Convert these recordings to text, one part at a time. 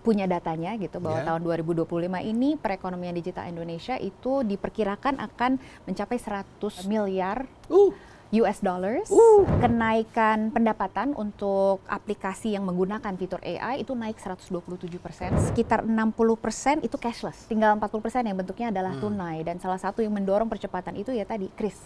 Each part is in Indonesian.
punya datanya gitu bahwa Ya. tahun 2025 ini perekonomian digital Indonesia itu diperkirakan akan mencapai 100 miliar US dollars. Kenaikan pendapatan untuk aplikasi yang menggunakan fitur AI itu naik 127%. Sekitar 60% itu cashless. Tinggal 40% yang bentuknya adalah tunai. Dan salah satu yang mendorong percepatan itu ya tadi, Kris.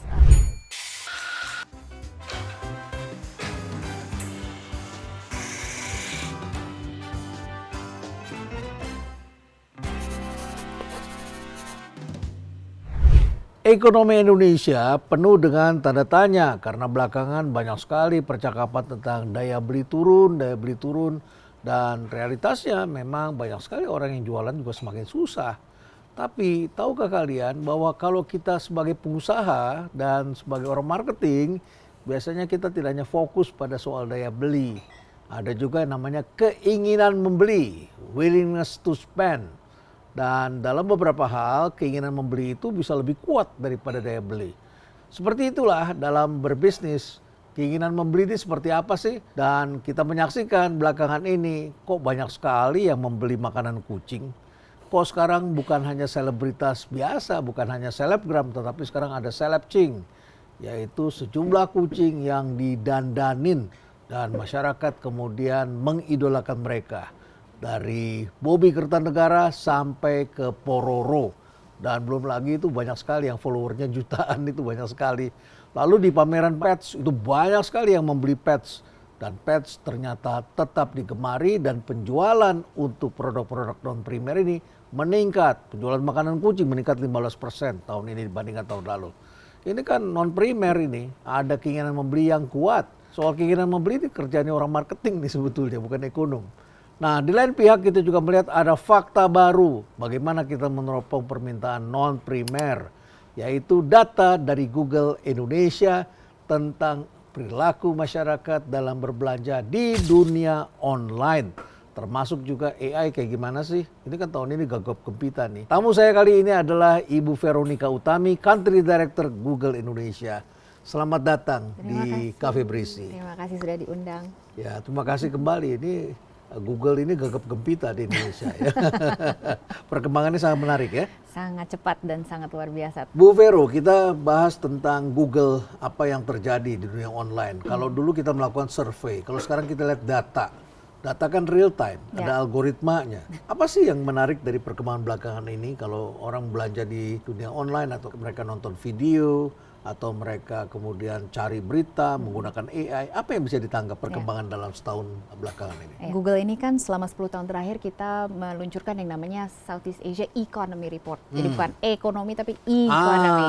Ekonomi Indonesia penuh dengan tanda tanya karena belakangan banyak sekali percakapan tentang daya beli turun, dan realitasnya memang banyak sekali orang yang jualan juga semakin susah. Tapi tahukah kalian bahwa kalau kita sebagai pengusaha dan sebagai orang marketing, biasanya kita tidak hanya fokus pada soal daya beli. Ada juga yang namanya keinginan membeli, willingness to spend. Dan dalam beberapa hal, keinginan membeli itu bisa lebih kuat daripada daya beli. Seperti itulah dalam berbisnis, keinginan membeli ini seperti apa sih? Dan kita menyaksikan belakangan ini, kok banyak sekali yang membeli makanan kucing. Kok sekarang bukan hanya selebritas biasa, bukan hanya selebgram, tetapi sekarang ada selebcing, yaitu sejumlah kucing yang didandanin dan masyarakat kemudian mengidolakan mereka. Dari Bobby Kertanegara sampai ke Pororo. Dan belum lagi itu banyak sekali yang followernya jutaan, itu banyak sekali. Lalu di pameran pets itu banyak sekali yang membeli pets. Dan pets ternyata tetap digemari dan penjualan untuk produk-produk non-primer ini meningkat. Penjualan makanan kucing meningkat 15% tahun ini dibandingkan tahun lalu. Ini kan non-primer ini, ada keinginan membeli yang kuat. Soal keinginan membeli ini kerjanya orang marketing nih sebetulnya, bukan ekonom. Nah, di lain pihak kita juga melihat ada fakta baru bagaimana kita meneropong permintaan non-primer, yaitu data dari Google Indonesia tentang perilaku masyarakat dalam berbelanja di dunia online. Termasuk juga AI kayak gimana sih? Ini kan tahun ini gagap gempita nih. Tamu saya kali ini adalah Ibu Veronica Utami, Country Director Google Indonesia. Selamat datang di Cafe Berisi. Terima kasih sudah diundang. Ya, terima kasih kembali. Ini Google ini gagap gempita di Indonesia ya. Perkembangannya sangat menarik ya. Sangat cepat dan sangat luar biasa. Bu Vero, kita bahas tentang Google, apa yang terjadi di dunia online. Kalau dulu kita melakukan survei, kalau sekarang kita lihat data. Data kan real time, ada algoritmanya. Apa sih yang menarik dari perkembangan belakangan ini kalau orang belanja di dunia online atau mereka nonton video, atau mereka kemudian cari berita menggunakan AI, apa yang bisa ditangkap perkembangan dalam setahun belakangan ini? Google ini kan selama 10 tahun terakhir kita meluncurkan yang namanya Southeast Asia Economy Report. Jadi bukan ekonomi tapi economy.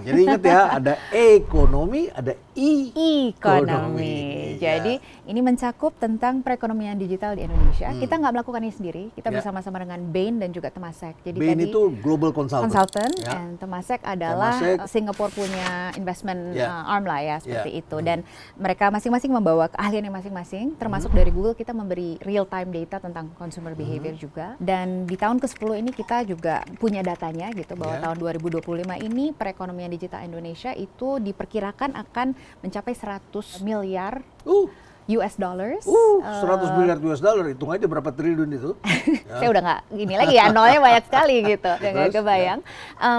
Jadi ingat ya, ada ekonomi, ada Ekonomi. Jadi ini mencakup tentang perekonomian digital di Indonesia. Kita nggak melakukan ini sendiri, kita bersama-sama dengan Bain dan juga Temasek. Jadi Bain tadi itu Global Consultant, dan Temasek adalah Singapore punya investment arm lah ya, seperti itu. Dan mereka masing-masing membawa keahliannya masing-masing, termasuk dari Google kita memberi real time data tentang consumer behavior juga. Dan di tahun ke-10 ini kita juga punya datanya gitu bahwa tahun 2025 ini perekonomian digital Indonesia itu diperkirakan akan mencapai 100 miliar US dollars. 100 miliar US dollar, hitung aja berapa triliun itu. Saya udah nggak gini lagi ya, nolnya banyak sekali gitu. Udah nggak kebayang.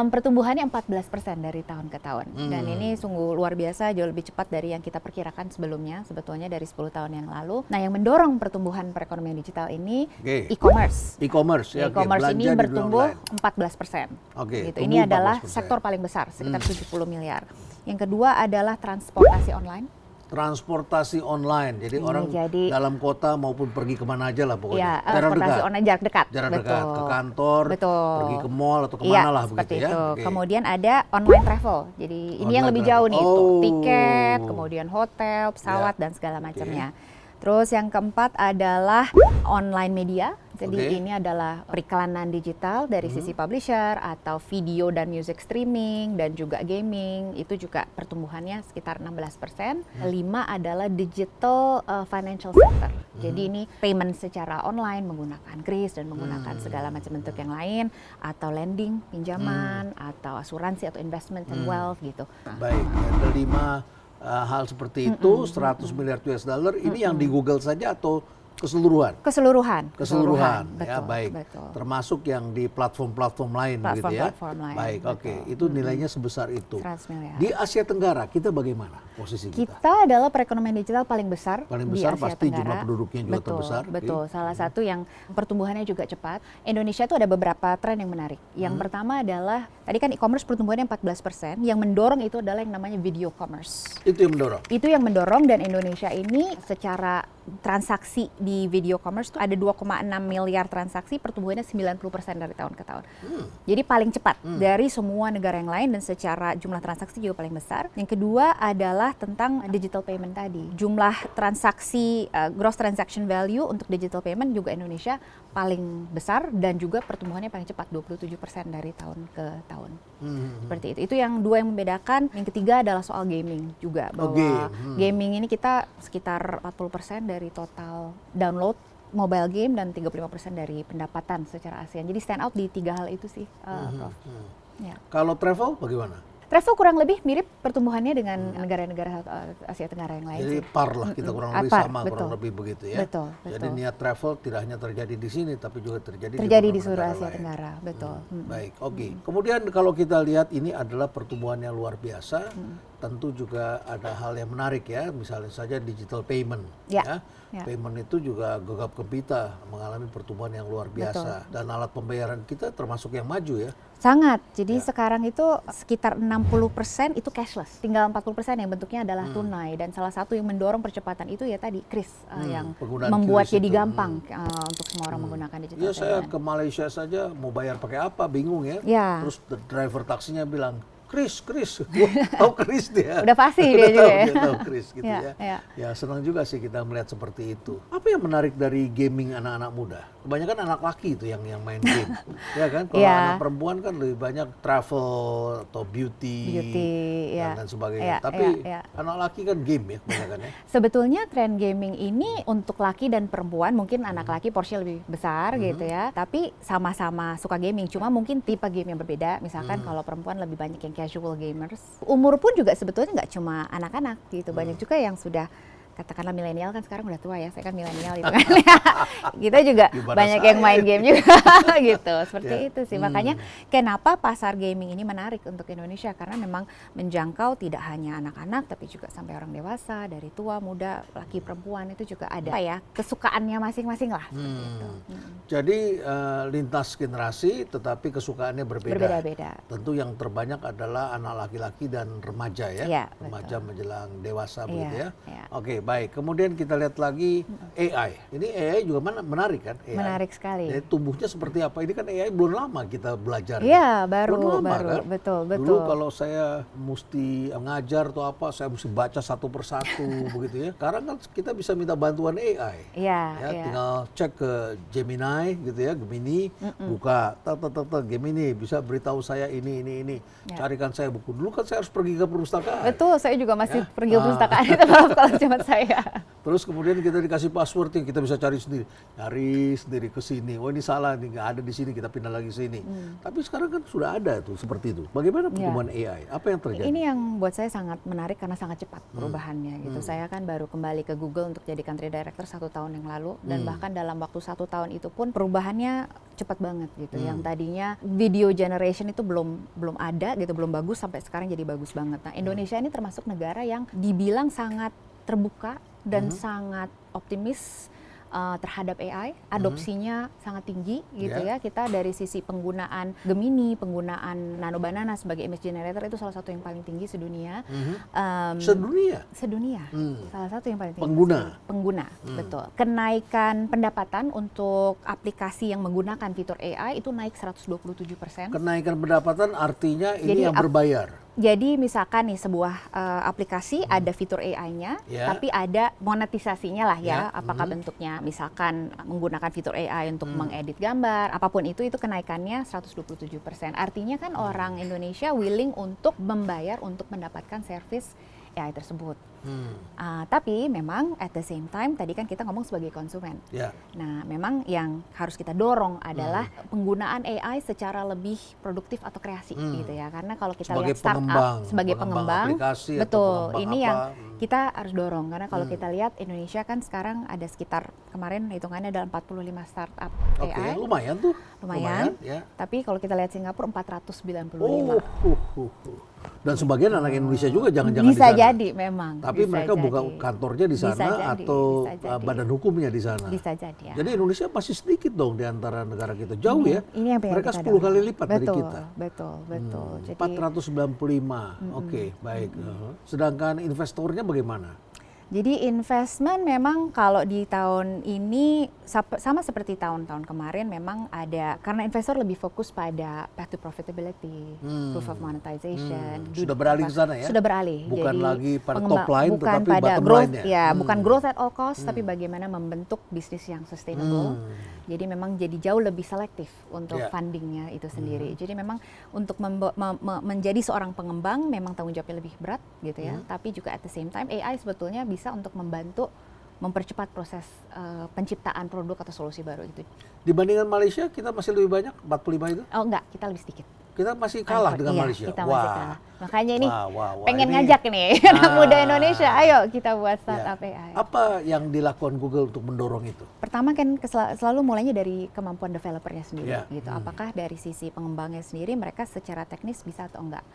Pertumbuhannya 14% dari tahun ke tahun. Dan ini sungguh luar biasa, jauh lebih cepat dari yang kita perkirakan sebelumnya, sebetulnya dari 10 tahun yang lalu. Nah, yang mendorong pertumbuhan perekonomian digital ini e-commerce. E-commerce ya. E-commerce ini bertumbuh 14%. Gitu. Ini adalah 14%. sektor paling besar, sekitar 70 miliar. Yang kedua adalah transportasi online. Transportasi online, jadi orang dalam kota maupun pergi kemana aja lah pokoknya. Ya, transportasi online jarak dekat. Jarak dekat, ke kantor, pergi ke mall atau kemana lah begitu ya. Kemudian ada online travel, jadi ini yang lebih jauh nih, tiket, kemudian hotel, pesawat dan segala macamnya. Terus yang keempat adalah online media. Jadi ini adalah periklanan digital dari sisi publisher atau video dan music streaming dan juga gaming. Itu juga pertumbuhannya sekitar 16%. 5 adalah digital financial sector. Jadi ini payment secara online menggunakan kris dan menggunakan segala macam bentuk yang lain, atau lending, pinjaman, atau asuransi atau investment and wealth gitu. Baik, ada 5 hal seperti itu, 100 miliar US dollar. Ini yang di Google saja atau Keseluruhan. Keseluruhan. Ya, Betul, baik. betul. Termasuk yang di platform-platform lain begitu ya. Platform lain, Baik, betul. oke. Itu nilainya sebesar itu. 100 miliar. Di Asia Tenggara kita bagaimana posisi kita? Kita adalah perekonomian digital paling besar Paling di besar Asia pasti Tenggara. jumlah penduduknya juga Betul, terbesar. Betul, salah satu yang pertumbuhannya juga cepat. Indonesia itu ada beberapa tren yang menarik. Yang pertama adalah, tadi kan e-commerce pertumbuhannya 14%, yang mendorong itu adalah yang namanya video commerce. Itu yang mendorong. Itu yang mendorong, dan Indonesia ini secara transaksi di video commerce tuh ada 2,6 miliar transaksi, pertumbuhannya 90% dari tahun ke tahun. Jadi paling cepat dari semua negara yang lain, dan secara jumlah transaksi juga paling besar. Yang kedua adalah tentang digital payment tadi. Jumlah transaksi, gross transaction value untuk digital payment juga Indonesia paling besar, dan juga pertumbuhannya paling cepat, 27% dari tahun ke tahun. Seperti itu. Itu yang dua yang membedakan. Yang ketiga adalah soal gaming juga, bahwa gaming ini kita sekitar 40% dari total download mobile game, dan 35% dari pendapatan secara ASEAN. Jadi stand out di 3 hal itu sih, Prof. Ya. Kalau travel bagaimana? Travel kurang lebih mirip pertumbuhannya dengan negara-negara Asia Tenggara yang lain. Jadi sih. par lah, kita kurang lebih Par, sama, betul. kurang lebih begitu ya. Betul, Jadi niat travel tidak hanya terjadi di sini, tapi juga terjadi di beberapa seluruh negara Asia lain. Tenggara, betul. Baik, oke. Kemudian kalau kita lihat ini adalah pertumbuhan yang luar biasa, tentu juga ada hal yang menarik ya, misalnya saja digital payment. Ya. Payment itu juga gegap gempita mengalami pertumbuhan yang luar biasa. Dan alat pembayaran kita termasuk yang maju ya. Sangat. Jadi sekarang itu sekitar 60% itu cashless. Tinggal 40% yang bentuknya adalah tunai. Dan salah satu yang mendorong percepatan itu ya tadi Kris, yang membuat QRIS jadi itu. gampang untuk semua orang menggunakan digital Iya, saya payment. ke Malaysia saja mau bayar pakai apa bingung ya. Ya. Terus driver taksinya bilang, Kris, wah, tahu Kris dia. Udah pasti Udah dia tahu, juga ya. dia tahu Kris gitu Ya, ya. ya. Ya senang juga sih kita melihat seperti itu. Apa yang menarik dari gaming anak-anak muda? Kebanyakan anak laki itu yang main game, ya kan? Kalau Ya. anak perempuan kan lebih banyak travel atau beauty, ya. dan sebagainya. Ya, Tapi ya. anak laki kan game ya kebanyakan ya. Sebetulnya tren gaming ini untuk laki dan perempuan, mungkin anak laki porsinya lebih besar gitu ya, tapi sama-sama suka gaming, cuma mungkin tipe game yang berbeda. Misalkan kalau perempuan lebih banyak yang casual gamers. Umur pun juga sebetulnya nggak cuma anak-anak gitu, banyak juga yang sudah, katakanlah milenial, kan sekarang udah tua ya, saya kan milenial itu kan. Kita juga Gimana banyak saya? yang main game juga gitu. Seperti Ya. itu sih. Makanya kenapa pasar gaming ini menarik untuk Indonesia, karena memang menjangkau tidak hanya anak-anak tapi juga sampai orang dewasa, dari tua, muda, laki, perempuan, itu juga ada ya kesukaannya masing-masing lah. Seperti itu. Jadi lintas generasi tetapi kesukaannya berbeda. Berbeda-beda. Tentu yang terbanyak adalah anak laki-laki dan remaja ya. Iya, Remaja menjelang dewasa Iya, begitu ya. iya. Oke, baik. Kemudian kita lihat lagi AI. Ini AI juga menarik kan? AI. Menarik sekali. Jadi tumbuhnya seperti apa? Ini kan AI belum lama kita belajar. Iya, baru, Belum lama, kan? betul. Dulu kalau saya mesti ngajar atau apa, saya mesti baca satu persatu begitu ya. Sekarang kan kita bisa minta bantuan AI. Iya, Ya, iya. tinggal cek ke Gemini gitu ya, Gemini, buka, Gemini bisa beritahu saya ini. Ya. Carikan saya buku. Dulu kan saya harus pergi ke perpustakaan. Betul, saya juga masih Ya. pergi ke perpustakaan itu kalau zaman saya. Terus kemudian kita dikasih password yang kita bisa cari sendiri. Cari sendiri ke sini. Oh ini salah, ini nggak ada di sini, kita pindah lagi ke sini. Tapi sekarang kan sudah ada tuh seperti itu. Bagaimana perkembangan AI? Apa yang terjadi? Ini yang buat saya sangat menarik karena sangat cepat perubahannya gitu. Saya kan baru kembali ke Google untuk jadi country director 1 tahun yang lalu, dan bahkan dalam waktu 1 tahun itu pun perubahannya cepat banget gitu. Yang tadinya video generation itu belum ada gitu, belum bagus, sampai sekarang jadi bagus banget. Nah, Indonesia ini termasuk negara yang dibilang sangat terbuka dan sangat optimis terhadap AI, adopsinya sangat tinggi gitu ya. Kita dari sisi penggunaan Gemini, penggunaan Nano Banana sebagai image generator itu salah satu yang paling tinggi sedunia. Sedunia? Sedunia, salah satu yang paling tinggi. Pengguna? Betul. Kenaikan pendapatan untuk aplikasi yang menggunakan fitur AI itu naik 127%. Kenaikan pendapatan artinya ini Jadi yang berbayar? Jadi misalkan nih sebuah aplikasi ada fitur AI-nya, Ya. tapi ada monetisasinya lah ya. Ya. Apakah bentuknya misalkan menggunakan fitur AI untuk mengedit gambar, apapun itu kenaikannya 127%. Artinya kan orang Indonesia willing untuk membayar untuk mendapatkan service AI tersebut. Tapi memang at the same time tadi kan kita ngomong sebagai konsumen. Ya. Nah, memang yang harus kita dorong adalah penggunaan AI secara lebih produktif atau kreasi gitu ya. Karena kalau kita Sebagai lihat startup pengembang sebagai pengembang, aplikasi atau betul. pengembang Ini apa, yang kita harus dorong karena kalau kita lihat Indonesia kan sekarang ada sekitar kemarin hitungannya ada 45 startup Oke, AI. lumayan tuh. Lumayan. Ya. Tapi kalau kita lihat Singapura 495. Dan sebagian anak Indonesia juga jangan-jangan Bisa di sana. jadi memang. Tapi bisa mereka buka jadi. kantornya di Bisa sana jadi, atau bisa jadi. badan hukumnya di sana. Bisa jadi ya. Jadi Indonesia masih sedikit dong di antara negara kita. Jauh ya. Ini yang pengen Mereka kita 10 kali dorong. lipat dari Betul, kita. Betul. Jadi 495. Oke, baik. Sedangkan investornya bagaimana? Jadi investment memang kalau di tahun ini sama seperti tahun-tahun kemarin memang ada karena investor lebih fokus pada path to profitability, proof of monetization. Sudah beralih ke sana ya? Sudah beralih. Bukan Jadi lagi pada top line bukan tetapi pada bottom growth, line-nya. ya, bukan growth at all cost tapi bagaimana membentuk bisnis yang sustainable. Jadi memang jadi jauh lebih selektif untuk fundingnya itu sendiri. Jadi memang untuk menjadi seorang pengembang memang tanggung jawabnya lebih berat gitu ya. Tapi juga at the same time AI sebetulnya bisa untuk membantu mempercepat proses penciptaan produk atau solusi baru itu. Dibandingkan Malaysia kita masih lebih banyak 45 itu? Oh enggak, kita lebih sedikit. Kita masih kalah dengan Iya, Malaysia. kita masih kalah. Makanya ini pengen ini ngajak nih anak muda Indonesia, ayo kita buat startup AI. Apa yang dilakukan Google untuk mendorong itu? Pertama kan selalu mulainya dari kemampuan developernya sendiri gitu. Apakah dari sisi pengembangnya sendiri mereka secara teknis bisa atau enggak.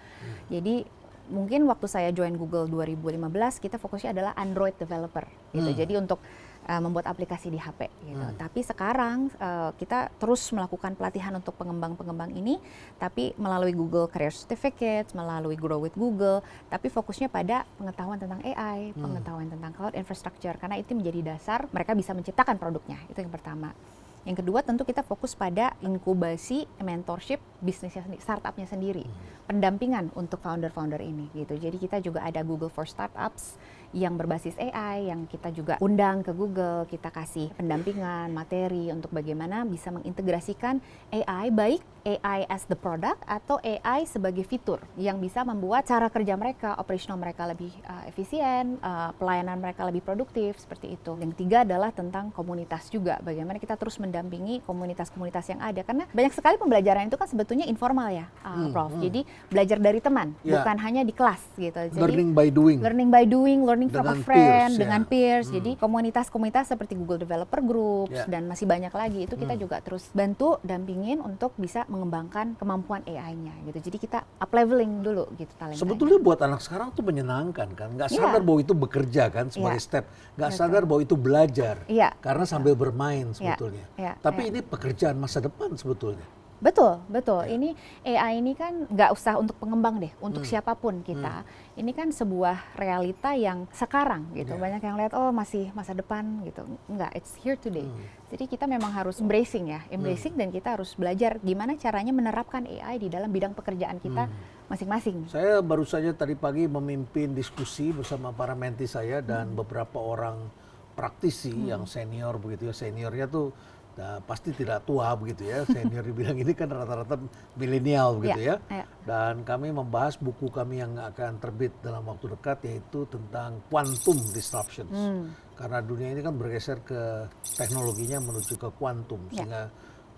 Jadi mungkin waktu saya join Google 2015 kita fokusnya adalah Android developer gitu. Jadi untuk membuat aplikasi di HP gitu. Tapi sekarang kita terus melakukan pelatihan untuk pengembang-pengembang ini, tapi melalui Google Career Certificate, melalui Grow with Google, tapi fokusnya pada pengetahuan tentang AI, pengetahuan tentang cloud infrastructure, karena itu menjadi dasar mereka bisa menciptakan produknya. Itu yang pertama. Yang kedua tentu kita fokus pada inkubasi, mentorship bisnisnya sendiri, startupnya sendiri, pendampingan untuk founder-founder ini gitu. Jadi kita juga ada Google for Startups yang berbasis AI yang kita juga undang ke Google, kita kasih pendampingan, materi untuk bagaimana bisa mengintegrasikan AI, baik AI as the product atau AI sebagai fitur yang bisa membuat cara kerja mereka, operasional mereka lebih efisien, pelayanan mereka lebih produktif, seperti itu. Yang ketiga adalah tentang komunitas juga, bagaimana kita terus mendampingi komunitas-komunitas yang ada, karena banyak sekali pembelajaran itu kan sebetulnya informal ya, Prof. Jadi belajar dari teman, bukan hanya di kelas gitu. Jadi Learning by doing. Learning by doing, learning from a Dengan friend, peers, dengan peers. Jadi komunitas-komunitas seperti Google Developer Groups dan masih banyak lagi itu kita juga terus bantu, dampingin untuk bisa mengembangkan kemampuan AI-nya gitu. Jadi kita up leveling dulu gitu talentanya. Sebetulnya buat anak sekarang tuh menyenangkan kan, nggak sadar bahwa itu bekerja kan sebagai step, nggak sadar bahwa itu belajar, karena sambil bermain sebetulnya. Tapi ini pekerjaan masa depan sebetulnya. Betul. Ini AI ini kan nggak usah untuk pengembang deh, untuk siapapun kita. Ini kan sebuah realita yang sekarang gitu. Banyak yang lihat oh masih masa depan gitu. Enggak, it's here today. Jadi kita memang harus embracing dan kita harus belajar gimana caranya menerapkan AI di dalam bidang pekerjaan kita masing-masing. Saya baru saja tadi pagi memimpin diskusi bersama para menti saya dan beberapa orang praktisi yang senior begitu ya. Seniornya tuh pasti tidak tua begitu ya, senior dibilang ini kan rata-rata milenial begitu ya. Dan kami membahas buku kami yang akan terbit dalam waktu dekat yaitu tentang quantum disruptions. Karena dunia ini kan bergeser ke teknologinya menuju ke quantum sehingga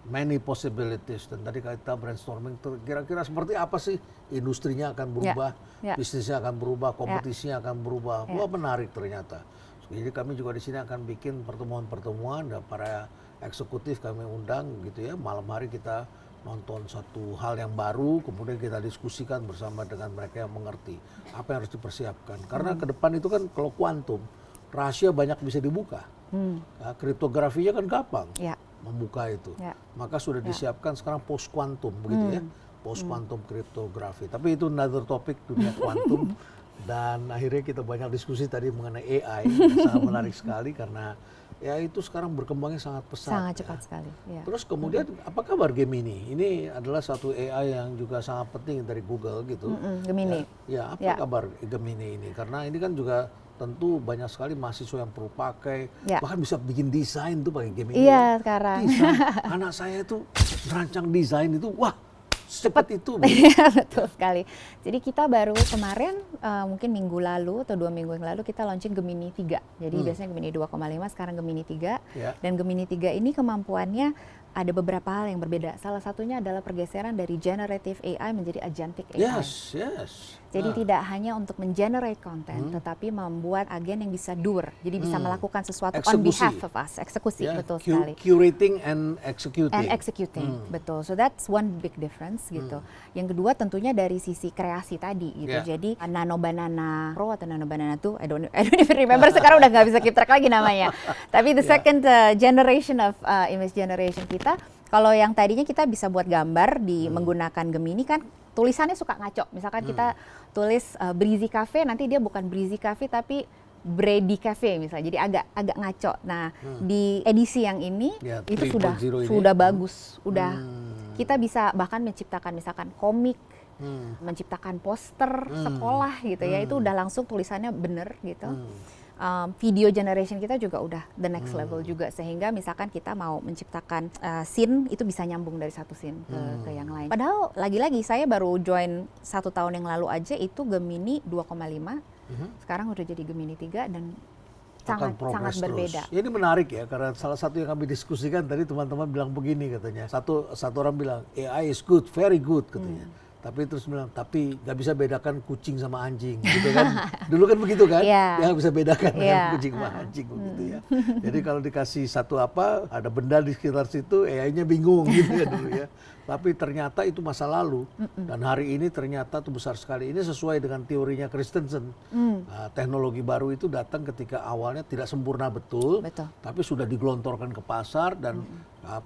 many possibilities. Dan tadi kita brainstorming kira-kira seperti apa sih industrinya akan berubah, bisnisnya akan berubah, kompetisinya akan berubah. Wah menarik ternyata. Jadi kami juga di sini akan bikin pertemuan-pertemuan dan para eksekutif kami undang gitu ya, malam hari kita nonton satu hal yang baru, kemudian kita diskusikan bersama dengan mereka yang mengerti apa yang harus dipersiapkan. Karena ke depan itu kan kalau kuantum, rahasia banyak bisa dibuka. Kriptografinya kan gampang membuka itu. Maka sudah disiapkan sekarang post quantum begitu ya, post quantum kriptografi. Tapi itu another topic, dunia kuantum. Dan akhirnya kita banyak diskusi tadi mengenai AI, sangat menarik sekali karena ya itu sekarang berkembangnya sangat pesat. Sangat cepat sekali. Ya. Terus kemudian apa kabar Gemini? Ini adalah satu AI yang juga sangat penting dari Google gitu. Gemini. Ya, apa kabar Gemini ini? Karena ini kan juga tentu banyak sekali mahasiswa yang perlu pakai, bahkan bisa bikin desain tuh pakai Gemini. Iya sekarang. Desain. Anak saya itu merancang desain itu, wah secepat itu. Iya, betul sekali. Jadi kita baru kemarin mungkin minggu lalu atau 2 minggu yang lalu kita launching Gemini 3. Jadi biasanya Gemini 2,5, sekarang Gemini 3. Ya. Dan Gemini 3 ini kemampuannya ada beberapa hal yang berbeda. Salah satunya adalah pergeseran dari generative AI menjadi agentic AI. Yes. Jadi tidak hanya untuk mengenerate konten, tetapi membuat agen yang bisa doer. Jadi bisa melakukan sesuatu on behalf of us. Eksekusi, betul sekali. Curating and executing. And executing, betul. So that's one big difference gitu. Yang kedua tentunya dari sisi kreasi tadi gitu. Yeah. Jadi Nano Banana Pro atau Nano Banana 2, I don't even remember, sekarang udah nggak bisa keep track lagi namanya. Tapi the second generation of image generation kita, kalau yang tadinya kita bisa buat gambar di menggunakan Gemini kan tulisannya suka ngaco. Misalkan kita tulis Breezy Cafe, nanti dia bukan Breezy Cafe tapi Brady Cafe misalnya. Jadi agak ngaco. Nah, di edisi yang ini itu sudah bagus. Udah kita bisa bahkan menciptakan misalkan komik, menciptakan poster sekolah gitu ya. Itu udah langsung tulisannya bener gitu. Video generation kita juga udah the next level juga, sehingga misalkan kita mau menciptakan scene itu bisa nyambung dari satu scene ke yang lain. Padahal lagi-lagi saya baru join 1 tahun yang lalu aja itu Gemini 2,5, sekarang udah jadi Gemini 3 dan sangat berbeda. Ya, ini menarik ya, karena salah satu yang kami diskusikan tadi teman-teman bilang begini katanya. Satu orang bilang AI is good, very good katanya. Tapi terus bilang, tapi nggak bisa bedakan kucing sama anjing, gitu kan? Dulu kan begitu kan? Yeah. Ya nggak bisa bedakan kucing sama anjing, begitu ya. Jadi kalau dikasih satu ada benda di sekitar situ, AI-nya bingung gitu ya dulu ya. Tapi ternyata itu masa lalu, dan hari ini ternyata itu besar sekali. Ini sesuai dengan teorinya Christensen. Teknologi baru itu datang ketika awalnya tidak sempurna betul. Tapi sudah digelontorkan ke pasar dan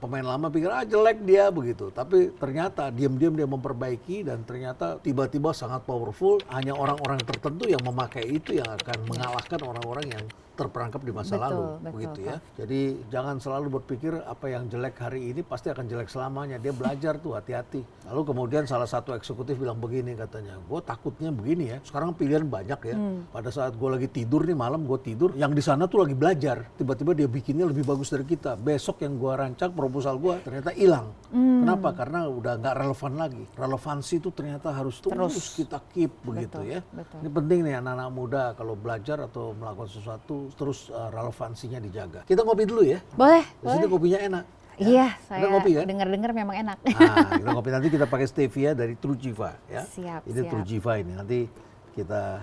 pemain lama pikir jelek dia begitu. Tapi ternyata diam-diam dia memperbaiki dan ternyata tiba-tiba sangat powerful. Hanya orang-orang tertentu yang memakai itu yang akan mengalahkan orang-orang yang terperangkap di masa lalu, begitu ya. Jadi jangan selalu berpikir apa yang jelek hari ini pasti akan jelek selamanya. Dia belajar tuh, hati-hati. Lalu kemudian salah satu eksekutif bilang begini katanya, gue takutnya begini ya. Sekarang pilihan banyak ya. Pada saat gue lagi tidur nih malam, gue tidur, yang di sana tuh lagi belajar. Tiba-tiba dia bikinnya lebih bagus dari kita. Besok yang gue rancang proposal gue ternyata hilang. Kenapa? Karena udah nggak relevan lagi. Relevansi itu ternyata harus terus kita keep begitu ya. Ini penting nih anak-anak muda kalau belajar atau melakukan sesuatu terus relevansinya dijaga. Kita ngopi dulu ya. Boleh. Di sini kopinya enak. Iya, saya ngopi, kan? dengar-dengar memang enak. Kita ngopi, nanti kita pakai stevia dari Trujiva ya. Siap. Trujiva ini nanti kita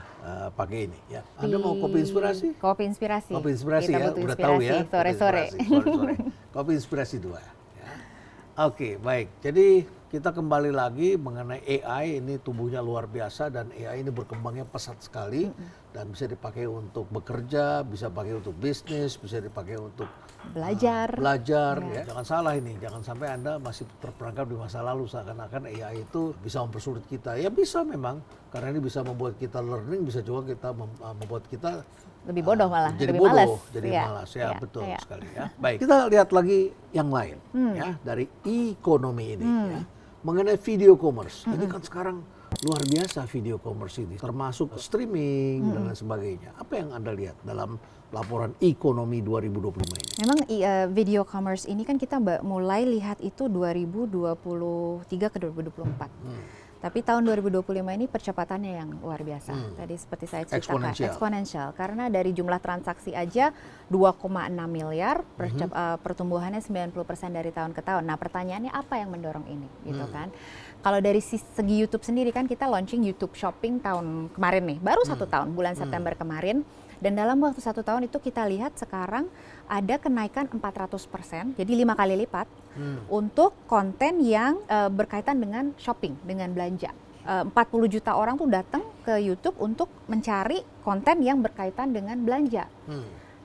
pakai ini ya. Anda mau kopi inspirasi? Kopi inspirasi. Kopi inspirasi kita ya, butuh udah tahu ya. Sore-sore. Kopi inspirasi 2 ya. Oke, baik. Jadi kita kembali lagi mengenai AI, ini tumbuhnya luar biasa dan AI ini berkembangnya pesat sekali dan bisa dipakai untuk bekerja, bisa dipakai untuk bisnis, bisa dipakai untuk belajar ya. Jangan salah ini, jangan sampai Anda masih terperangkap di masa lalu seakan-akan AI itu bisa mempersulit kita. Ya bisa memang, karena ini bisa membuat kita learning, bisa juga kita membuat kita lebih bodoh malah, jadi lebih bodoh, malas. jadi malas ya, betul sekali ya. Baik, kita lihat lagi yang lain ya dari ekonomi ini ya. Mengenai video commerce, ini kan sekarang luar biasa video commerce ini, termasuk streaming dan lain sebagainya. Apa yang Anda lihat dalam laporan ekonomi 2025 ini? Memang video commerce ini kan kita mulai lihat itu 2023 ke 2024. Tapi tahun 2025 ini percepatannya yang luar biasa. Tadi seperti saya ceritakan, eksponensial. Karena dari jumlah transaksi aja 2,6 miliar, pertumbuhannya 90% dari tahun ke tahun. Nah, pertanyaannya apa yang mendorong ini, gitu kan? Kalau dari segi YouTube sendiri kan kita launching YouTube Shopping tahun kemarin nih, baru 1 tahun, bulan September kemarin. Dan dalam waktu 1 tahun itu kita lihat sekarang ada kenaikan 400%, jadi 5 kali lipat untuk konten yang berkaitan dengan shopping, dengan belanja. 40 juta orang tuh datang ke YouTube untuk mencari konten yang berkaitan dengan belanja.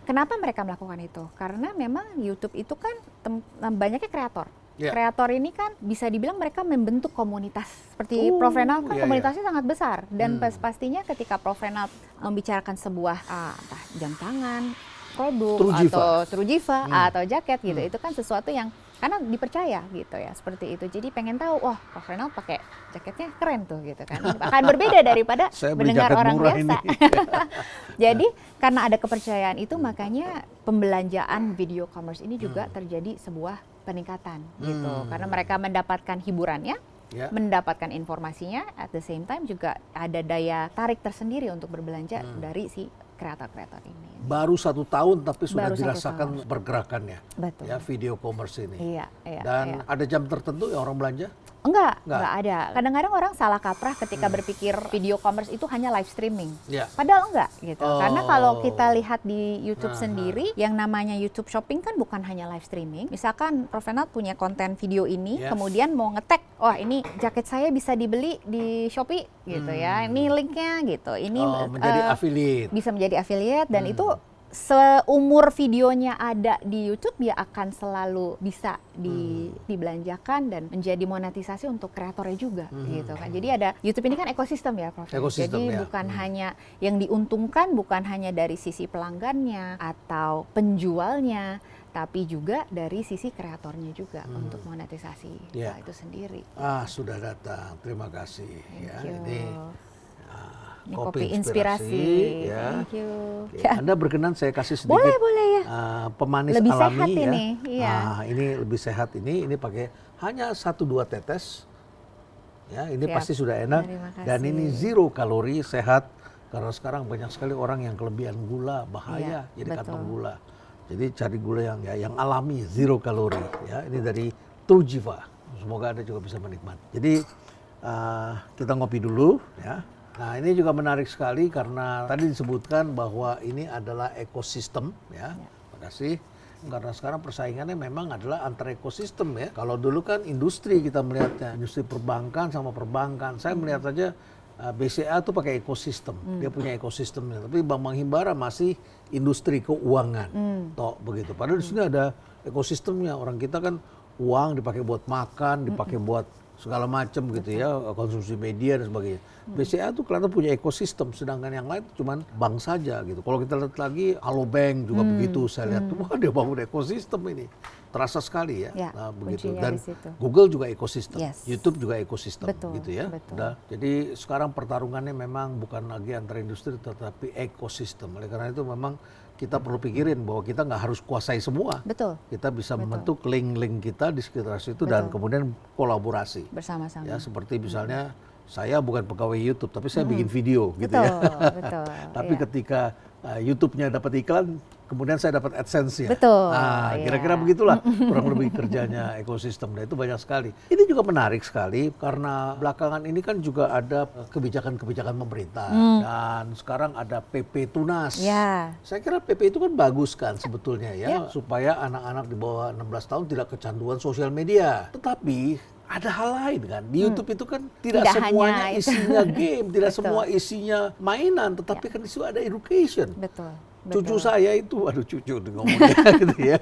Kenapa mereka melakukan itu? Karena memang YouTube itu kan banyaknya kreator. Kreator ini kan bisa dibilang mereka membentuk komunitas. Seperti Profrenal kan komunitasnya sangat besar. Dan pastinya ketika Profrenal membicarakan sebuah entah jam tangan, produk, atau Trujiva, atau jaket gitu, itu kan sesuatu yang karena dipercaya gitu ya, seperti itu. Jadi pengen tahu, wah Profrenal pakai jaketnya keren tuh gitu kan. Akan berbeda daripada mendengar orang biasa. Jadi karena ada kepercayaan itu makanya pembelanjaan video commerce ini juga terjadi sebuah peningkatan gitu. Karena mereka mendapatkan hiburannya, Ya. mendapatkan informasinya, at the same time juga ada daya tarik tersendiri untuk berbelanja dari si kreator-kreator ini. Baru 1 tahun tapi sudah Baru 1 dirasakan tahun. pergerakannya. Betul. Ya, video commerce ini. Iya, iya. Dan iya. ada jam tertentu ya orang belanja? Enggak Nggak. ada. Kadang-kadang orang salah kaprah ketika berpikir video commerce itu hanya live streaming. Ya. Padahal enggak gitu. Oh. Karena kalau kita lihat di YouTube Aha. sendiri, yang namanya YouTube Shopping kan bukan hanya live streaming. Misalkan Prof. Renat punya konten video ini, Yes. kemudian mau nge-tag, wah ini jaket saya bisa dibeli di Shopee gitu ya. Ini linknya gitu. Ini Menjadi affiliate. bisa menjadi affiliate dan itu seumur videonya ada di YouTube dia akan selalu bisa dibelanjakan dan menjadi monetisasi untuk kreatornya juga gitu kan. Jadi ada YouTube ini kan ekosistem ya Prof. Ekosistem, Jadi ya. bukan hanya yang diuntungkan bukan hanya dari sisi pelanggannya atau penjualnya, tapi juga dari sisi kreatornya juga untuk monetisasi Ya. itu sendiri. Sudah datang. Terima kasih. Ya, Thank you. ini Ini kopi inspirasi. Ya. Thank you. Oke, Anda berkenan saya kasih sedikit Boleh ya. pemanis Lebih alami sehat ya. ini, iya. Ini lebih sehat ini pakai hanya 1-2 tetes. Ya, ini Siap. pasti sudah enak. Terima kasih. Dan ini 0 kalori, sehat. Karena sekarang banyak sekali orang yang kelebihan gula, bahaya Iya, jadi betul. kantong gula. Jadi cari gula yang alami, 0 kalori. Ya, ini dari Trujiva. Semoga Anda juga bisa menikmati. Jadi kita ngopi dulu ya. Nah, ini juga menarik sekali karena tadi disebutkan bahwa ini adalah ekosistem ya. Terima kasih. Karena sekarang persaingannya memang adalah antar ekosistem ya. Kalau dulu kan industri kita melihatnya, industri perbankan sama perbankan. Saya melihat saja BCA tuh pakai ekosistem, dia punya ekosistemnya. Tapi Bank Himbara masih industri keuangan, toh begitu. Padahal di sini ada ekosistemnya. Orang kita kan uang dipakai buat makan, dipakai buat segala macam gitu ya, konsumsi media dan sebagainya. BCA tuh kelihatan punya ekosistem, sedangkan yang lain cuman bank saja gitu. Kalau kita lihat lagi, Alobank juga begitu. Saya lihat, wah dia bangun ekosistem ini. Terasa sekali ya, Ya, nah, begitu. kuncinya Dan di situ. Google juga ekosistem, Yes. YouTube juga ekosistem, Betul, gitu ya. betul. Udah. Jadi sekarang pertarungannya memang bukan lagi antara industri, tetapi ekosistem. Oleh karena itu memang kita perlu pikirin bahwa kita nggak harus kuasai semua. Betul. Kita bisa membentuk link-link kita di sekitar situ dan kemudian kolaborasi. Bersama-sama. Ya, seperti misalnya saya bukan pegawai YouTube, tapi saya bikin video gitu Betul, ya. betul. Tapi Iya. ketika YouTube-nya dapat iklan, kemudian saya dapat AdSense-nya. Betul, Nah, iya. kira-kira begitulah kurang lebih kerjanya ekosistem. Nah, itu banyak sekali. Ini juga menarik sekali karena belakangan ini kan juga ada kebijakan-kebijakan pemerintah dan sekarang ada PP Tunas. Ya. Saya kira PP itu kan bagus kan sebetulnya ya, supaya anak-anak di bawah 16 tahun tidak kecanduan sosial media. Tetapi ada hal lain kan. Di YouTube itu kan tidak Tidak semuanya hanya itu. isinya game, tidak Betul. semua isinya mainan, tetapi kan itu ada education. Betul. Cucu saya itu, aduh cucu tuh ngomongnya gitu ya.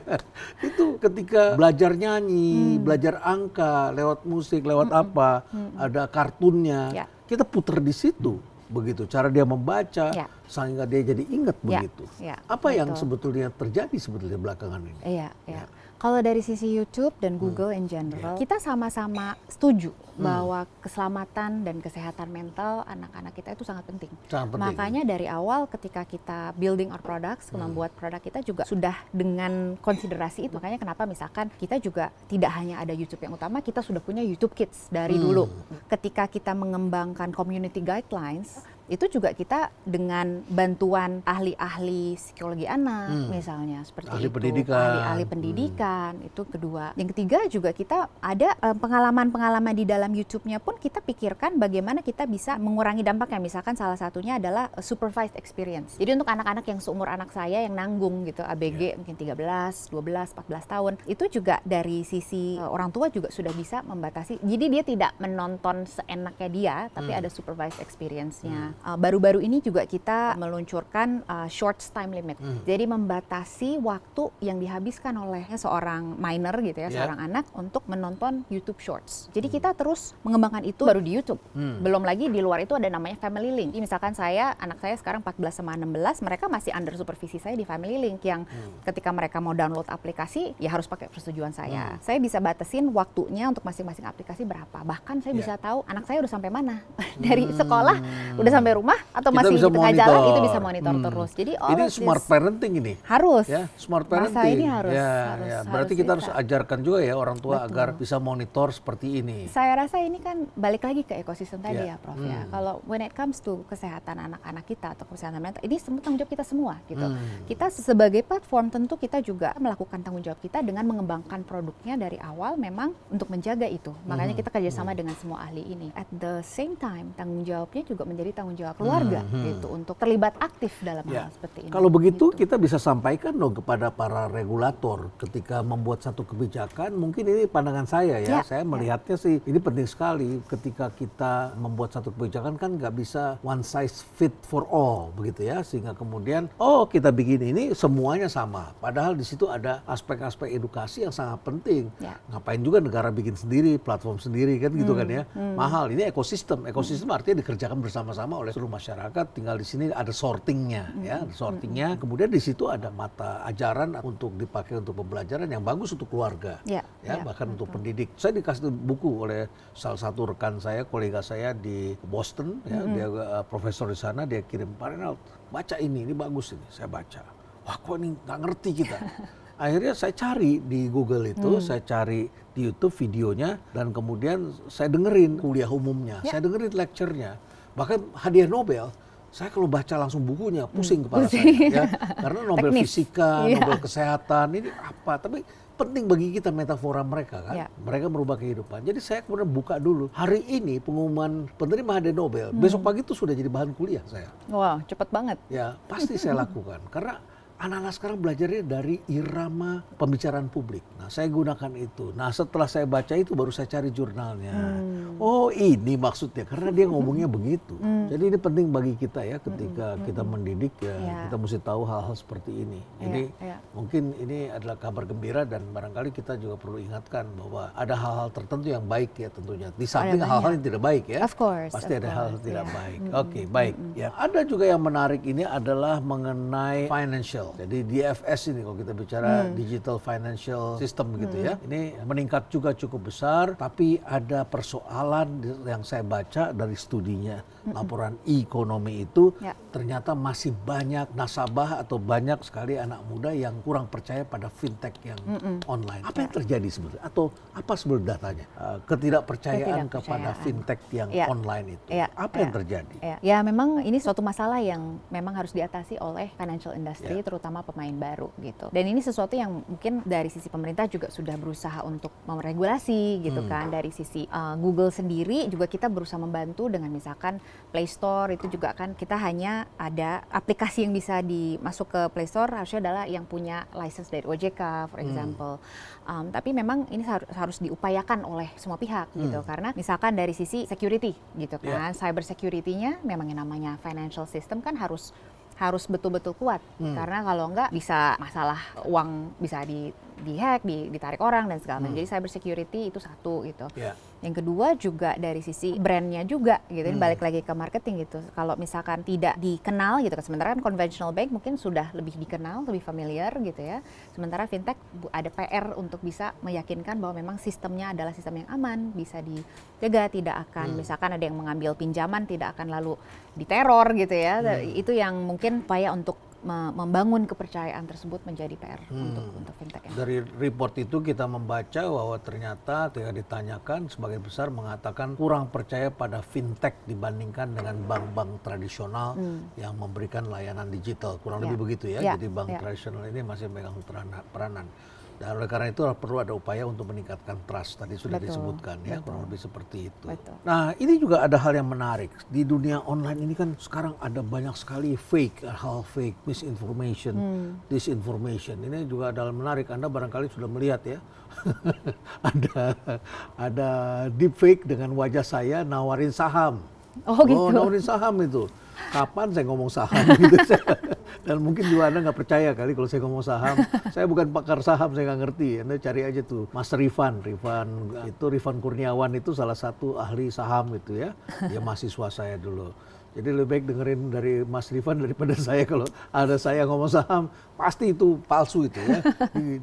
Itu ketika belajar nyanyi, belajar angka, lewat musik, lewat apa, ada kartunnya, Ya. kita puter di situ. Begitu, cara dia membaca, Ya. sehingga dia jadi ingat Ya, begitu. ya, Apa yang betul. sebetulnya terjadi sebetulnya belakangan ini? Iya, iya. Kalau dari sisi YouTube dan Google in general, kita sama-sama setuju bahwa keselamatan dan kesehatan mental anak-anak kita itu sangat penting. Sangat penting. Makanya dari awal ketika kita building our products, membuat produk kita juga sudah dengan konsiderasi itu. Makanya kenapa misalkan kita juga tidak hanya ada YouTube yang utama, kita sudah punya YouTube Kids dari dulu. Ketika kita mengembangkan community guidelines, itu juga kita dengan bantuan ahli-ahli psikologi anak misalnya seperti Ahli itu, pendidikan. ahli-ahli pendidikan itu kedua. Yang ketiga juga kita ada pengalaman-pengalaman di dalam YouTube-nya pun kita pikirkan bagaimana kita bisa mengurangi dampaknya. Misalkan salah satunya adalah supervised experience. Jadi untuk anak-anak yang seumur anak saya yang nanggung gitu ABG mungkin 13, 12, 14 tahun itu juga dari sisi orang tua juga sudah bisa membatasi. Jadi dia tidak menonton seenaknya dia, tapi ada supervised experience-nya. Baru-baru ini juga kita meluncurkan short time limit. Jadi membatasi waktu yang dihabiskan oleh seorang minor gitu ya, seorang anak untuk menonton YouTube Shorts. Jadi kita terus mengembangkan itu baru di YouTube. Belum lagi di luar itu ada namanya Family Link. Jadi misalkan anak saya sekarang 14 sama 16, mereka masih under supervisi saya di Family Link yang ketika mereka mau download aplikasi ya harus pakai persetujuan saya. Saya bisa batasin waktunya untuk masing-masing aplikasi berapa. Bahkan saya bisa tahu anak saya udah sampai mana. Dari sekolah udah sampai rumah atau Kita masih bisa di tengah jalan monitor. itu bisa monitor terus. Jadi Ini smart parenting ini. harus. Ya, smart Masa parenting. ini harus, Berarti kita harus ajarkan juga ya orang tua agar bisa monitor seperti ini. Saya rasa ini kan balik lagi ke ekosistem tadi Ya. ya, Prof ya. Kalau when it comes to kesehatan anak-anak kita atau kesehatan mental, ini semua tanggung jawab kita semua gitu. Kita sebagai platform tentu kita juga melakukan tanggung jawab kita dengan mengembangkan produknya dari awal memang untuk menjaga itu. Makanya kita kerjasama dengan semua ahli ini. At the same time, tanggung jawabnya juga menjadi tanggung jawab keluarga gitu untuk terlibat aktif dalam hal seperti ini. Kalau begitu gitu. kita bisa sampaikan dong kepada para regulator ketika membuat satu kebijakan. Mungkin ini pandangan saya ya. Saya melihatnya sih ini penting sekali ketika kita membuat satu kebijakan kan nggak bisa one size fit for all begitu ya. Sehingga kemudian kita bikin ini semuanya sama. Padahal di situ ada aspek-aspek edukasi yang sangat penting. Ngapain juga negara bikin sendiri, platform sendiri kan gitu kan ya. Mahal. Ini ekosistem. Ekosistem artinya dikerjakan bersama-sama oleh seluruh masyarakat. Tinggal di sini ada sortingnya ya, sortingnya. Kemudian di situ ada mata ajaran untuk dipakai untuk pembelajaran yang bagus untuk keluarga. Bahkan untuk pendidik. Saya dikasih buku oleh salah satu rekan saya, kolega saya di Boston ya, dia profesor di sana, dia kirim, Pak Renald, baca ini bagus ini. Saya baca. Wah, kok ini nggak ngerti kita. Akhirnya saya cari di Google itu, saya cari di YouTube videonya, dan kemudian saya dengerin kuliah umumnya, saya dengerin lecture-nya. Bahkan hadiah Nobel, saya kalau baca langsung bukunya pusing kepala saya. Ya. Karena Nobel Fisika, Nobel Kesehatan, ini apa. Tapi penting bagi kita metafora mereka kan. Mereka merubah kehidupan. Jadi saya kemudian buka dulu. Hari ini pengumuman penerima hadiah Nobel, besok pagi itu sudah jadi bahan kuliah saya. Wow, cepat banget. Ya, pasti saya lakukan. Karena anak-anak sekarang belajarnya dari irama pembicaraan publik. Nah, saya gunakan itu. Nah, setelah saya baca itu baru saya cari jurnalnya. Oh, ini maksudnya. Karena dia ngomongnya begitu. Jadi ini penting bagi kita ya ketika kita mendidik ya, kita mesti tahu hal-hal seperti ini. Jadi mungkin ini adalah kabar gembira dan barangkali kita juga perlu ingatkan bahwa ada hal-hal tertentu yang baik ya tentunya. Di samping hal-hal yang tidak baik ya. Of course. Pasti ada hal yang tidak baik. Oke, baik. Ya, ada juga yang menarik ini adalah mengenai financial. Jadi DFS ini kalau kita bicara Digital Financial System gitu ya. Ini meningkat juga cukup besar, tapi ada persoalan yang saya baca dari studinya, laporan ekonomi itu ternyata masih banyak nasabah atau banyak sekali anak muda yang kurang percaya pada fintech yang online. Apa yang terjadi sebenarnya? Atau apa sebenarnya datanya? Ketidakpercayaan kepada fintech yang online itu. Apa yang terjadi? Ya memang ini suatu masalah yang memang harus diatasi oleh financial industry, terutama pemain baru gitu. Dan ini sesuatu yang mungkin dari sisi pemerintah juga sudah berusaha untuk meregulasi gitu kan. Dari sisi Google sendiri juga kita berusaha membantu dengan misalkan Play Store itu juga kan kita hanya ada aplikasi yang bisa dimasuk ke Play Store harusnya adalah yang punya license dari OJK for example. Tapi memang ini harus diupayakan oleh semua pihak gitu karena misalkan dari sisi security gitu kan, cyber security-nya memang yang namanya financial system kan harus betul-betul kuat karena kalau enggak bisa masalah uang bisa dihack, ditarik orang dan segala macam. Jadi cyber security itu satu gitu. Yang kedua juga dari sisi brandnya juga gitu. Ini balik lagi ke marketing gitu. Kalau misalkan tidak dikenal gitu, sementara kan conventional bank mungkin sudah lebih dikenal, lebih familiar gitu ya. Sementara fintech ada PR untuk bisa meyakinkan bahwa memang sistemnya adalah sistem yang aman, bisa dijaga, tidak akan misalkan ada yang mengambil pinjaman tidak akan lalu diteror gitu ya. Itu yang mungkin upaya untuk membangun kepercayaan tersebut menjadi PR untuk fintech. Dari report itu kita membaca bahwa ternyata ketika ditanyakan sebagian besar mengatakan kurang percaya pada fintech dibandingkan dengan bank-bank tradisional yang memberikan layanan digital. Kurang lebih begitu ya. Jadi bank tradisional ini masih memegang peranan. Dan oleh karena itu perlu ada upaya untuk meningkatkan trust. Tadi sudah disebutkan ya, kurang lebih seperti itu. Nah, ini juga ada hal yang menarik. Di dunia online ini kan sekarang ada banyak sekali hal fake, misinformation, disinformation. Ini juga adalah menarik. Anda barangkali sudah melihat ya. ada deepfake dengan wajah saya nawarin saham. Oh gitu. Nawarin saham itu. Kapan saya ngomong saham gitu. Dan mungkin juga Anda nggak percaya kali kalau saya ngomong saham. Saya bukan pakar saham, saya nggak ngerti. Anda cari aja tuh Mas Rifan Kurniawan itu salah satu ahli saham itu ya. Dia mahasiswa saya dulu. Jadi lebih baik dengerin dari Mas Rifan daripada saya. Kalau ada saya ngomong saham, pasti itu palsu itu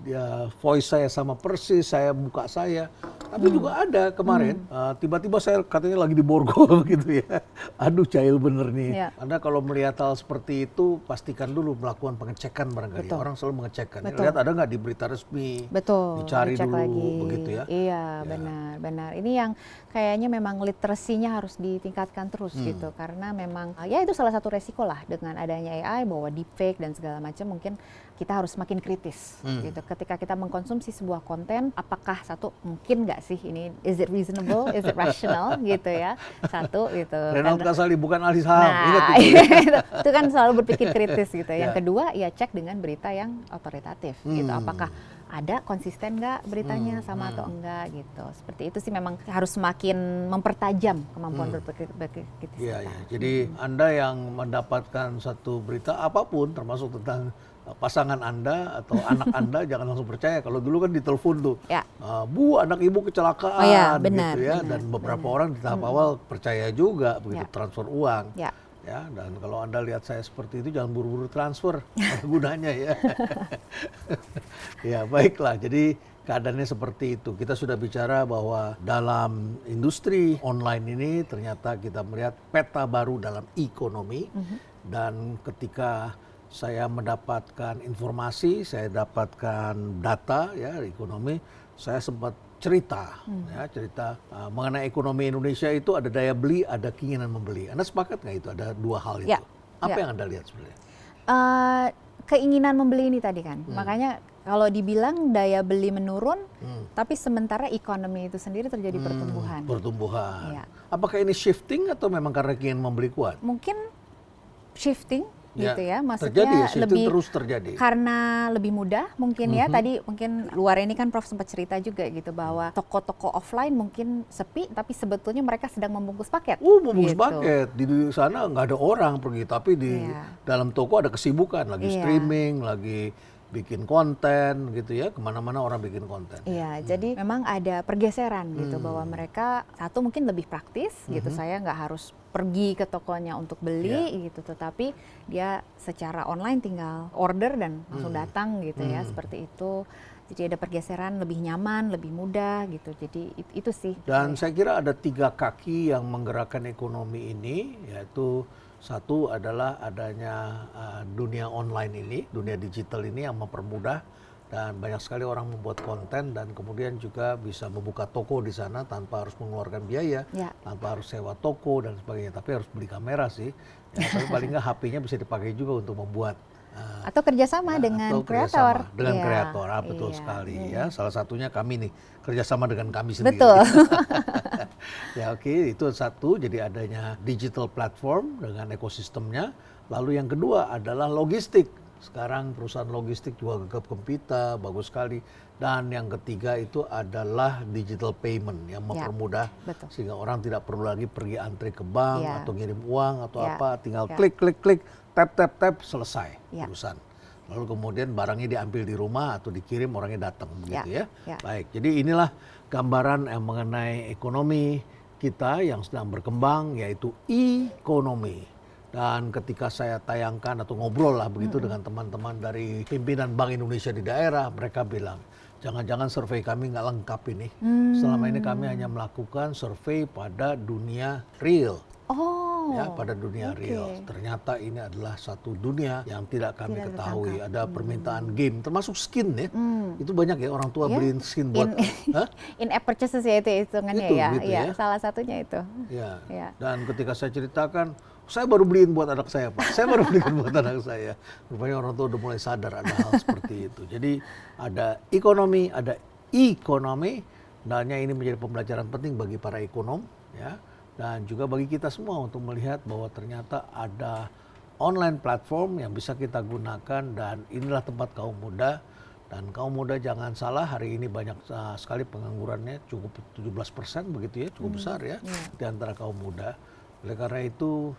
ya. Voice saya sama persis, muka saya. Tapi juga ada kemarin, tiba-tiba saya katanya lagi di Borgol begitu ya. Aduh, jahil bener nih. Ya. Anda kalau melihat hal seperti itu, pastikan dulu melakukan pengecekan barangkali. Betul. Orang selalu mengecekkan. Betul. Lihat ada nggak di berita resmi. Betul, Dicari dicek dulu, lagi. begitu ya. Iya, Ya. benar. Ini yang kayaknya memang literasinya harus ditingkatkan terus gitu, karena memang ya itu salah satu resiko lah dengan adanya AI, bahwa deepfake dan segala macam, mungkin kita harus makin kritis gitu. Ketika kita mengkonsumsi sebuah konten, apakah satu mungkin nggak sih ini, is it reasonable, is it rational gitu ya, satu gitu. Renald Kasali bukan ahli saham. Nah, Ingat itu. itu kan selalu berpikir kritis gitu. Ya. Yang kedua, ya cek dengan berita yang otoritatif gitu. Apakah ada konsisten nggak beritanya sama atau enggak gitu. Seperti itu sih, memang harus semakin mempertajam kemampuan berpikir kritis Iya, kita. ya. Jadi Anda yang mendapatkan satu berita apapun, termasuk tentang pasangan Anda atau anak Anda, jangan langsung percaya. Kalau dulu kan ditelepon tuh, Ya. Bu, anak ibu kecelakaan, Oh ya, benar, gitu ya. benar, Dan beberapa orang di tahap awal percaya juga begitu Ya. transfer uang. Ya. Ya, dan kalau Anda lihat saya seperti itu, jangan buru-buru transfer, apa gunanya ya. Ya, baiklah. Jadi keadaannya seperti itu. Kita sudah bicara bahwa dalam industri online ini ternyata kita melihat peta baru dalam ekonomi. Dan ketika saya mendapatkan informasi, saya dapatkan data ya ekonomi, saya sempat cerita mengenai ekonomi Indonesia itu ada daya beli, ada keinginan membeli. Anda sepakat nggak itu ada dua hal itu? Ya, Apa ya. yang Anda lihat sebenarnya? Keinginan membeli ini tadi kan, makanya kalau dibilang daya beli menurun, tapi sementara ekonomi itu sendiri terjadi pertumbuhan. Pertumbuhan. Ya. Apakah ini shifting atau memang karena keinginan membeli kuat? Mungkin shifting gitu ya, terjadi ya, maksudnya shifting lebih terus terjadi. karena lebih mudah mungkin ya. Tadi mungkin luar ini kan Prof sempat cerita juga gitu, bahwa toko-toko offline mungkin sepi, tapi sebetulnya mereka sedang membungkus paket. Membungkus gitu. paket. Di sana nggak ada orang pergi, tapi di Iya. dalam toko ada kesibukan, lagi Iya. streaming, lagi bikin konten gitu ya, kemana-mana orang bikin konten. Iya, jadi memang ada pergeseran gitu, bahwa mereka satu mungkin lebih praktis gitu, saya nggak harus pergi ke tokonya untuk beli gitu, tetapi dia secara online tinggal order dan langsung datang gitu ya, seperti itu. Jadi ada pergeseran, lebih nyaman, lebih mudah gitu. Jadi itu sih. Dan saya kira ada 3 kaki yang menggerakkan ekonomi ini, yaitu satu adalah adanya dunia online ini, dunia digital ini yang mempermudah, dan banyak sekali orang membuat konten dan kemudian juga bisa membuka toko di sana tanpa harus mengeluarkan biaya, Ya. tanpa harus sewa toko dan sebagainya. Tapi harus beli kamera sih, ya, tapi paling nggak HP-nya bisa dipakai juga untuk membuat Atau kerjasama dengan atau kreator. kerjasama dengan Iya, kreator. Betul iya. sekali ya. Salah satunya kami nih, kerjasama dengan kami sendiri. Betul. Ya oke, itu satu, jadi adanya digital platform dengan ekosistemnya. Lalu yang kedua adalah logistik. Sekarang perusahaan logistik juga gegap gempita, bagus sekali. Dan yang ketiga itu adalah digital payment yang mempermudah, betul. sehingga orang tidak perlu lagi pergi antri ke bank Ya. atau ngirim uang atau Ya. apa, tinggal Ya. klik, tap, selesai Ya. urusan. Lalu kemudian barangnya diambil di rumah atau dikirim, orangnya datang begitu ya. Ya. Baik, jadi inilah gambaran mengenai ekonomi kita yang sedang berkembang, yaitu ekonomi. Dan ketika saya tayangkan atau ngobrol lah begitu dengan teman-teman dari pimpinan Bank Indonesia di daerah, mereka bilang, jangan-jangan survei kami nggak lengkap ini. Selama ini kami hanya melakukan survei pada dunia real. Oh. Ya, pada dunia oke. real. Ternyata ini adalah satu dunia yang tidak kami Tidak ketahui. tertangkap. Ada permintaan game, termasuk skin ya. Itu banyak ya orang tua Ya, beliin skin buat. Hah? In-app purchases ya itu hitungannya Itu, ya. gitu Iya, ya. salah satunya itu. Ya. Ya. Dan ketika saya ceritakan, saya baru beliin buat anak saya, Pak. Saya baru beliin buat anak saya. Rupanya orang tua udah mulai sadar ada hal seperti itu. Jadi ada ekonomi, dan ini menjadi pembelajaran penting bagi para ekonom, ya, dan juga bagi kita semua untuk melihat bahwa ternyata ada online platform yang bisa kita gunakan, dan inilah tempat kaum muda. Dan kaum muda jangan salah, hari ini banyak sekali penganggurannya, cukup 17% begitu ya, cukup besar ya di antara kaum muda. Oleh karena itu,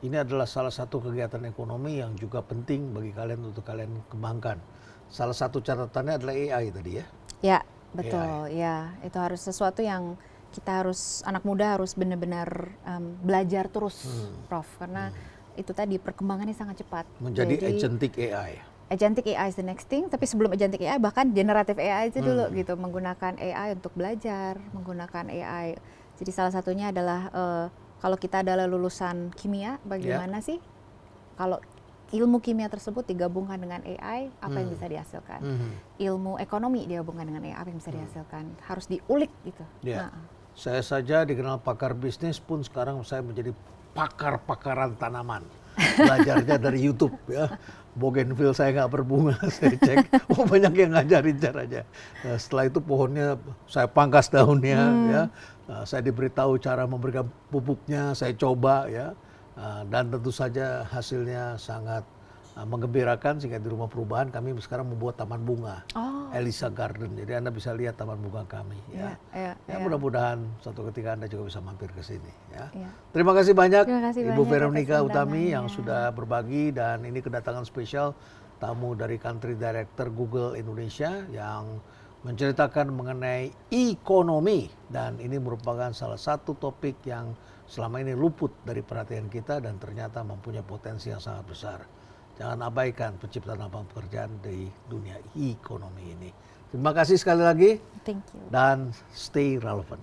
ini adalah salah satu kegiatan ekonomi yang juga penting bagi kalian untuk kalian kembangkan. Salah satu catatannya adalah AI tadi ya. Ya, betul. Ya, itu harus sesuatu yang kita harus, anak muda harus benar-benar belajar terus, Prof. Karena itu tadi perkembangannya sangat cepat. Menjadi Jadi, agentic AI. agentic AI is the next thing, tapi sebelum agentic AI bahkan generative AI itu dulu gitu, menggunakan AI untuk belajar, menggunakan AI. Jadi salah satunya adalah kalau kita adalah lulusan kimia, bagaimana sih kalau ilmu kimia tersebut digabungkan dengan AI, apa yang bisa dihasilkan? Ilmu ekonomi digabungkan dengan AI, apa yang bisa dihasilkan? Harus diulik gitu. Ya. Saya saja dikenal pakar bisnis pun sekarang saya menjadi pakar-pakaran tanaman. Belajarnya dari YouTube ya. Bougainville saya nggak berbunga, saya cek. Oh, banyak yang ngajarin caranya. Nah, setelah itu pohonnya saya pangkas daunnya ya. Saya diberitahu cara memberikan pupuknya, saya coba ya. Dan tentu saja hasilnya sangat menggembirakan, sehingga di Rumah Perubahan kami sekarang membuat taman bunga, Elisa Garden. Jadi Anda bisa lihat taman bunga kami ya. Mudah-mudahan suatu ketika Anda juga bisa mampir ke sini ya. Terima kasih banyak Ibu Veronica Utami yang sudah berbagi, dan ini kedatangan spesial tamu dari Country Director Google Indonesia yang menceritakan mengenai ekonomi, dan ini merupakan salah satu topik yang selama ini luput dari perhatian kita dan ternyata mempunyai potensi yang sangat besar. Jangan abaikan penciptaan lapangan pekerjaan di dunia ekonomi ini. Terima kasih sekali lagi. Thank you. Dan stay relevant.